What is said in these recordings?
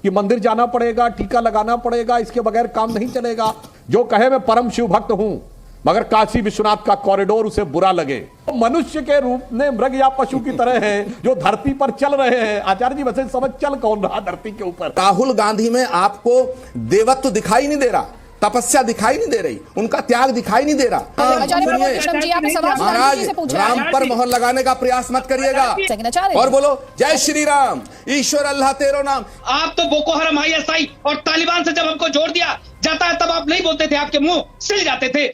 कि मंदिर जाना पड़ेगा, टीका लगाना पड़ेगा, इसके बगैर काम नहीं चलेगा। जो कहे मैं परम शिव भक्त हूं मगर काशी विश्वनाथ का कॉरिडोर उसे बुरा लगे। मनुष्य के रूप में मृग या पशु की तरह है जो धरती पर चल रहे हैं। आचार्य जी वैसे समझ चल कौन रहा धरती के ऊपर? राहुल गांधी में आपको देवत्व दिखाई नहीं दे रहा, तपस्या दिखाई नहीं दे रही, उनका त्याग दिखाई नहीं दे रहा। महाराज राम पर मोहर लगाने का प्रयास मत करिएगा और बोलो जय श्री राम, ईश्वर अल्लाह तेरो नाम। आप तो बोको हराम, ISI और तालिबान से जब हमको जोड़ दिया जाता है तब आप नहीं बोलते थे, आपके मुंह सिल जाते थे।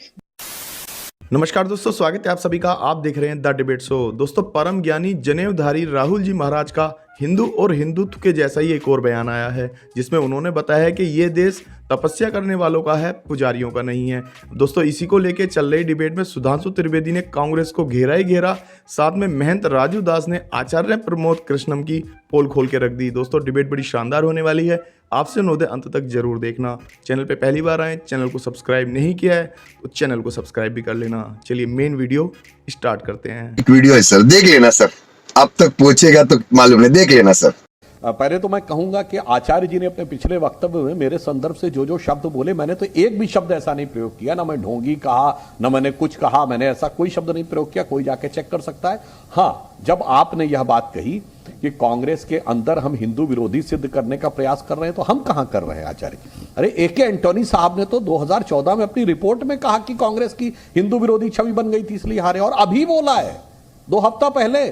नमस्कार दोस्तों, स्वागत है आप सभी का। आप देख रहे हैं द डिबेट शो। दोस्तों, परम ज्ञानी जनेऊधारी राहुल जी महाराज का हिंदू और हिंदुत्व के जैसा ही एक और बयान आया है, जिसमें उन्होंने बताया है कि ये देश तपस्या करने वालों का है, पुजारियों का नहीं है। दोस्तों, इसी को लेके चल रही डिबेट में सुधांशु त्रिवेदी ने कांग्रेस को घेरा ही घेरा, साथ में महंत राजू दास ने आचार्य प्रमोद कृष्णम की पोल खोल के रख दी। दोस्तों, डिबेट बड़ी शानदार होने वाली है, आपसे अनुरोध है अंत तक जरूर देखना। चैनल पे पहली बार आए, चैनल को सब्सक्राइब नहीं किया है तो चैनल को सब्सक्राइब भी कर लेना। चलिए मेन वीडियो स्टार्ट करते हैं। एक वीडियो है सर, देख लेना सर, अब तक पूछेगा तो मालूम नहीं, देख लेना सर। पहले तो मैं कहूंगा कि आचार्य जी ने अपने पिछले वक्तव्य में मेरे संदर्भ से जो जो शब्द बोले, मैंने तो एक भी शब्द ऐसा नहीं प्रयोग किया, ना मैं ढोंगी कहा, ना मैंने कुछ कहा, मैंने ऐसा कोई शब्द नहीं प्रयोग किया। कोई जाके चेक कर सकता है। हाँ, जब आपने यह बात कही कि कांग्रेस के अंदर हम हिंदू विरोधी सिद्ध करने का प्रयास कर रहे हैं, तो हम कहां कर रहे हैं आचार्य जी? अरे AK एंटोनी साहब ने तो 2014 में अपनी रिपोर्ट में कहा कि कांग्रेस की हिंदू विरोधी छवि बन गई थी इसलिए हारे, और अभी बोला है 2 हफ्ता पहले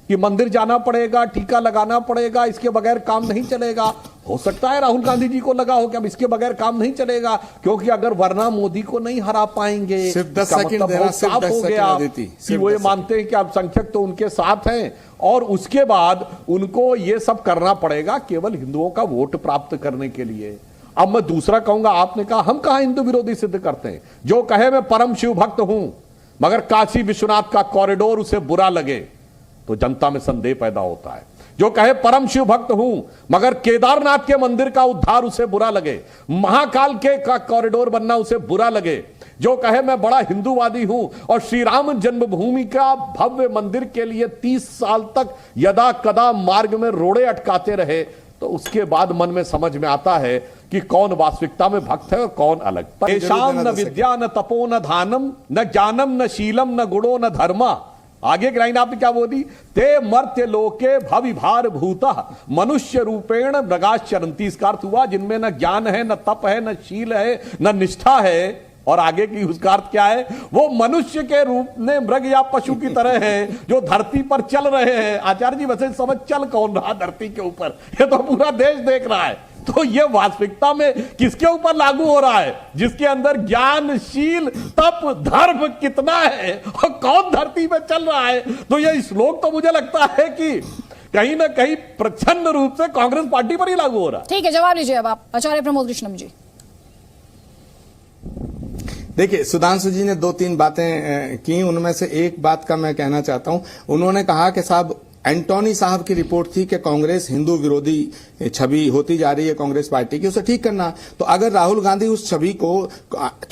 कि मंदिर जाना पड़ेगा, टीका लगाना पड़ेगा, इसके बगैर काम नहीं चलेगा। हो सकता है राहुल गांधी जी को लगा हो कि अब इसके बगैर काम नहीं चलेगा, क्योंकि अगर वरना मोदी को नहीं हरा पाएंगे। सिर्फ 10 सेकंड मतलब साफ हो गया कि वो ये मानते हैं कि अल्पसंख्यक तो उनके साथ हैं, और उसके बाद उनको ये सब करना पड़ेगा केवल हिंदुओं का वोट प्राप्त करने के लिए। अब मैं दूसरा कहूंगा, आपने कहा हम कहां हिंदू विरोधी सिद्ध करते हैं। जो कहे मैं परम शिव भक्त हूं मगर काशी विश्वनाथ का कॉरिडोर उसे बुरा लगे तो जनता में संदेह पैदा होता है। जो कहे परम शिव भक्त हूं मगर केदारनाथ के मंदिर का उद्धार उसे बुरा लगे, महाकाल के का कॉरिडोर बनना उसे बुरा लगे, जो कहे मैं बड़ा हिंदूवादी हूं और श्री राम जन्मभूमि का भव्य मंदिर के लिए 30 साल तक यदा कदा मार्ग में रोड़े अटकाते रहे, तो उसके बाद मन में समझ में आता है कि कौन वास्तविकता में भक्त है और कौन अलग। तेषाम न विद्या न तपो न दानम न ज्ञानम न शीलम न गुणो न धर्मा। आगे की लाइन आपने क्या बोली? ते मर्त्य लोके भविभार भूता मनुष्य रूपेण मृगाश्चरन्ति। इसका अर्थ हुआ जिनमें न ज्ञान है, न तप है, न शील है, न निष्ठा है। और आगे की उसका अर्थ क्या है? वो मनुष्य के रूप में मृग या पशु की तरह है जो धरती पर चल रहे हैं। आचार्य जी वैसे समझ चल कौन रहा धरती के ऊपर? ये तो पूरा देश देख रहा है। तो ये वास्तविकता में किसके ऊपर लागू हो रहा है? जिसके अंदर ज्ञान, शील, तप, धर्म कितना है और कौन धरती पे चल रहा है। तो ये श्लोक तो मुझे लगता है कि कहीं ना कहीं प्रच्छन्न रूप से कांग्रेस पार्टी पर ही लागू हो रहा है। ठीक है, जवाब लीजिए अब आप आचार्य प्रमोद कृष्णम जी। देखिए, सुधांशु जी ने 2-3 बातें की, उनमें से एक बात का मैं कहना चाहता हूं। उन्होंने कहा कि साहब एंटोनी साहब की रिपोर्ट थी कि कांग्रेस हिंदू विरोधी छवि होती जा रही है कांग्रेस पार्टी की, उसे ठीक करना। तो अगर राहुल गांधी उस छवि को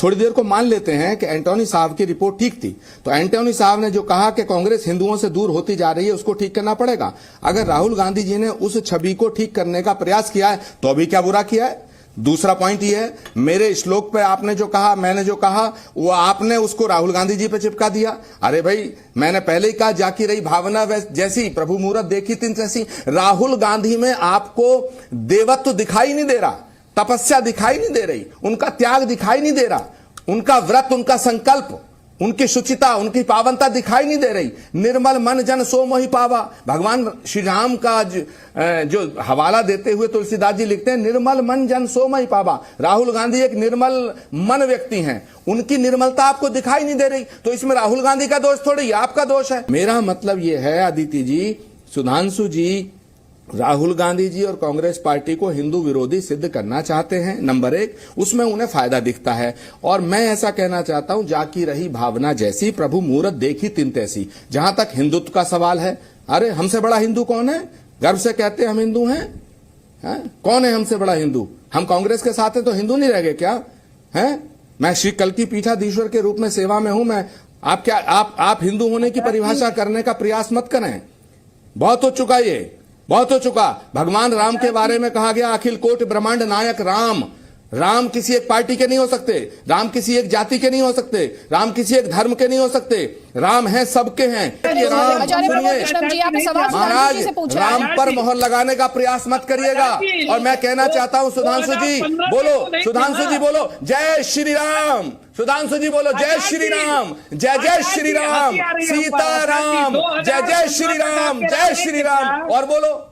थोड़ी देर को मान लेते हैं कि एंटोनी साहब की रिपोर्ट ठीक थी, तो एंटोनी साहब ने जो कहा कि कांग्रेस हिंदुओं से दूर होती जा रही है, उसको ठीक करना पड़ेगा। अगर राहुल गांधी जी ने उस छवि को ठीक करने का प्रयास किया है तो अभी क्या बुरा किया है? दूसरा पॉइंट ये है, मेरे श्लोक पे आपने जो कहा, मैंने जो कहा, वो आपने उसको राहुल गांधी जी पे चिपका दिया। अरे भाई, मैंने पहले ही कहा, जाकी रही भावना जैसी प्रभु मूरत देखी तिन तैसी। राहुल गांधी में आपको देवत्व दिखाई नहीं दे रहा, तपस्या दिखाई नहीं दे रही, उनका त्याग दिखाई नहीं दे रहा, उनका व्रत, उनका संकल्प, उनकी शुचिता, उनकी पावनता दिखाई नहीं दे रही। निर्मल मन जन सो मोहि पावा। भगवान श्री राम का जो हवाला देते हुए तुलसीदास जी लिखते हैं, निर्मल मन जन सो मोहि पावा। राहुल गांधी एक निर्मल मन व्यक्ति हैं, उनकी निर्मलता आपको दिखाई नहीं दे रही, तो इसमें राहुल गांधी का दोष थोड़ी, आपका दोष है। मेरा मतलब यह है अदिति जी, सुधांशु जी, राहुल गांधी जी और कांग्रेस पार्टी को हिंदू विरोधी सिद्ध करना चाहते हैं, नंबर 1, उसमें उन्हें फायदा दिखता है। और मैं ऐसा कहना चाहता हूं, जाकी रही भावना जैसी प्रभु मूरत देखी तिन तैसी। जहां तक हिंदुत्व का सवाल है, अरे हमसे बड़ा हिंदू कौन है? गर्व से कहते हम हिंदू हैं, कौन है हमसे बड़ा हिंदू? हम कांग्रेस के साथ हैं तो हिंदू नहीं रह गए क्या? हैं? मैं श्री कल्की पीठाधीश्वर के रूप में सेवा में हूं। मैं आप क्या आप हिंदू होने की परिभाषा करने का प्रयास मत करें, बहुत हो चुका ये। बहुत हो चुका। भगवान राम के बारे में कहा गया अखिल कोटि ब्रह्मांड नायक राम। राम किसी एक पार्टी के नहीं हो सकते, राम किसी एक जाति के नहीं हो सकते, राम किसी एक धर्म के नहीं हो सकते, राम है सबके हैं। ये राम महाराज राम पर मोहर लगाने का प्रयास मत करिएगा। और मैं कहना चाहता हूं सुधांशु जी बोलो, सुधांशु जी बोलो जय श्री राम, सुधांशु जी बोलो जय श्री राम, जय जय श्री राम, सीताराम, जय जय श्री राम, जय श्री राम। और बोलो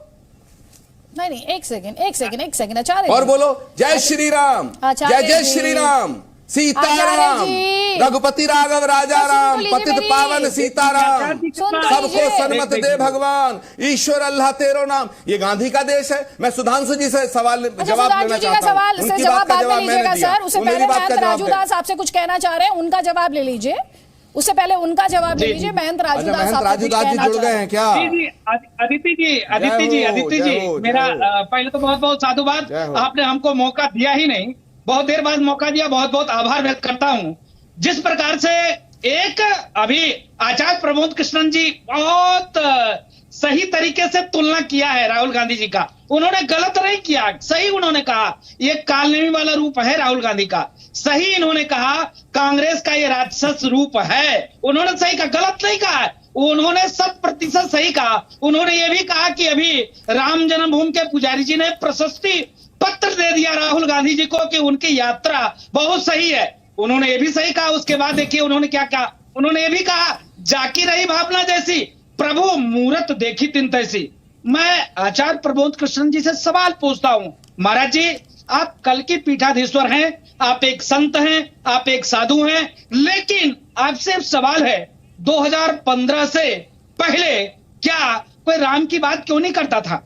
नहीं एक सेकंड आचार्य और बोलो जय श्री राम, जय जय श्री राम, सीताराम, रघुपति राघव राजा राम, पतित पावन सीताराम, सबको सन्मत दे भगवान, ईश्वर अल्लाह तेरो नाम। ये गांधी का देश है। मैं सुधांशु जी से जवाब लेना चाहता हूं। उनकी बात का जवाब मैंने दिया, उससे पहले महंत राजूदास आपसे कुछ कहना चाह रहे हैं, उनका जवाब ले लीजिए। उससे पहले उनका जवाब ले लीजिए। महंत राजूदास जी जुड़ गए हैं क्या? अदिति जी मेरा पहले तो बहुत बहुत साधुवाद। आपने हमको मौका दिया ही नहीं, बहुत देर बाद मौका दिया, बहुत बहुत आभार व्यक्त करता हूं। जिस प्रकार से एक अभी आचार्य प्रमोद कृष्णन जी बहुत सही तरीके से तुलना किया है राहुल गांधी जी का, उन्होंने गलत नहीं किया, सही उन्होंने कहा ये कालनेमी वाला रूप है राहुल गांधी का। सही इन्होंने कहा कांग्रेस का ये राक्षस रूप है, उन्होंने सही कहा, गलत नहीं कहा, उन्होंने 100% सही कहा। उन्होंने ये भी कहा कि अभी राम जन्मभूमि के पुजारी जी ने प्रशस्ति पत्र दे दिया राहुल गांधी जी को कि उनकी यात्रा बहुत सही है, उन्होंने ये भी सही कहा। उसके बाद देखिए उन्होंने क्या कहा, उन्होंने ये भी कहा जाकी रही भावना जैसी, प्रभु मूरत देखी तिन तैसी। मैं आचार्य प्रमोद कृष्णन जी से सवाल पूछता हूं, महाराज जी आप कल की पीठाधीश्वर हैं, आप एक संत हैं, आप एक साधु हैं, लेकिन आपसे सवाल है 2015 से पहले क्या कोई राम की बात क्यों नहीं करता था?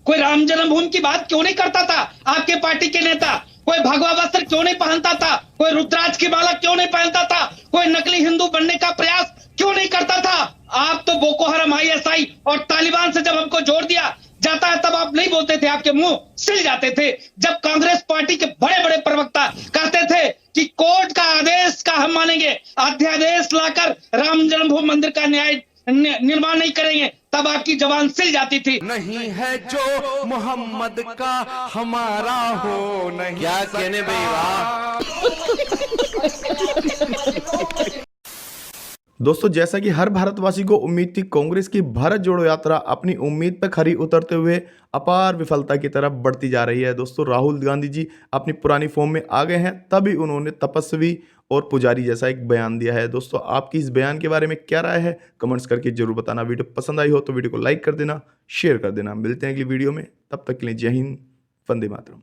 कोई राम जन्मभूमि की बात क्यों नहीं करता था? आपके पार्टी के नेता कोई भगवा वस्त्र क्यों नहीं पहनता था? कोई रुद्राक्ष की माला क्यों नहीं पहनता था? कोई नकली हिंदू बनने का प्रयास क्यों नहीं करता था? आप तो बोको हराम, ISI और तालिबान से जब हमको जोड़ दिया जाता है तब आप नहीं बोलते थे, आपके मुंह सिल जाते थे। जब कांग्रेस पार्टी के बड़े बड़े प्रवक्ता कहते थे कि कोर्ट का आदेश का हम मानेंगे, अध्यादेश लाकर राम जन्मभूमि मंदिर का न्याय निर्माण नहीं करेंगे, तब आपकी जबान सिल जाती थी। नहीं है जो मोहम्मद का हमारा हो नहीं। क्या कहने भाई, वाह। दोस्तों जैसा कि हर भारतवासी को उम्मीद थी, कांग्रेस की भारत जोड़ो यात्रा अपनी उम्मीद पर खरी उतरते हुए अपार विफलता की तरफ बढ़ती जा रही है। दोस्तों राहुल गांधी जी अपनी पुरानी फॉर्म में आ गए हैं, तभी उन्होंने तपस्वी और पुजारी जैसा एक बयान दिया है। दोस्तों आपकी इस बयान के बारे में क्या राय है, कमेंट्स करके जरूर बताना। वीडियो पसंद आई हो तो वीडियो को लाइक कर देना, शेयर कर देना। मिलते हैं अगली वीडियो में, तब तक के लिए जय हिंद, वंदे मातरम।